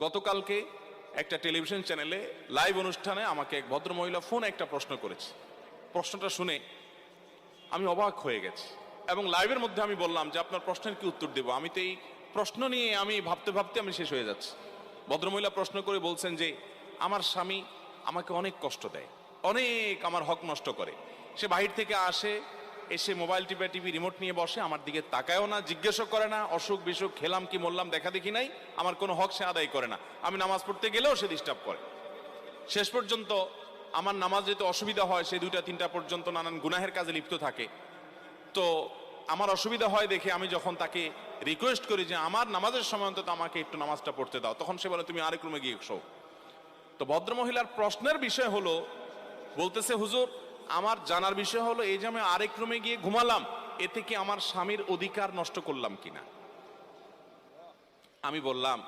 গতকালকে একটা টেলিভিশন চ্যানেলে লাইভ অনুষ্ঠানে আমাকে এক ভদ্রমহিলা ফোনে একটা প্রশ্ন করেছে। প্রশ্নটা শুনে আমি অবাক হয়ে গেছি এবং লাইভের মধ্যে আমি বললাম যে আপনার প্রশ্নের কি উত্তর দেব, আমি তো এই প্রশ্ন নিয়ে আমি ভাবতে ভাবতে আমি শেষ হয়ে যাচ্ছি। ভদ্রমহিলা প্রশ্ন করে বলছেন যে আমার স্বামী আমাকে অনেক কষ্ট দেয়, অনেক আমার হক নষ্ট করে। সে বাহির থেকে আসে, এসে মোবাইল টিভি রিমোট নিয়ে বসে, আমার দিকে তাকায়ও না, জিজ্ঞেসও করে না, অসুখ বিসুখ খেলাম কি মরলাম দেখা দেখি নাই, আমার কোনো হক সে আদায় করে না। আমি নামাজ পড়তে গেলেও সে ডিস্টার্ব করে। শেষ পর্যন্ত আমার নামাজ যেতে অসুবিধা হয়, সে 2টা-3টা পর্যন্ত নানান গুনাহের কাজে লিপ্ত থাকে। তো আমার অসুবিধা হয় দেখে আমি যখন তাকে রিকোয়েস্ট করি যে আমার নামাজের সময় অন্তত আমাকে একটু নামাজটা পড়তে দাও, তখন সে বলে তুমি আরেক রুমে গিয়ে শো। তো ভদ্রমহিলার প্রশ্নের বিষয় হলো, বলতেছে হুজুর আমার জানার বিষয় হলো এই যে আমি আরেক রুমে গিয়ে ঘুমালাম, এতে কি আমার স্বামীর অধিকার নষ্ট করলাম কিনা। আমি বললাম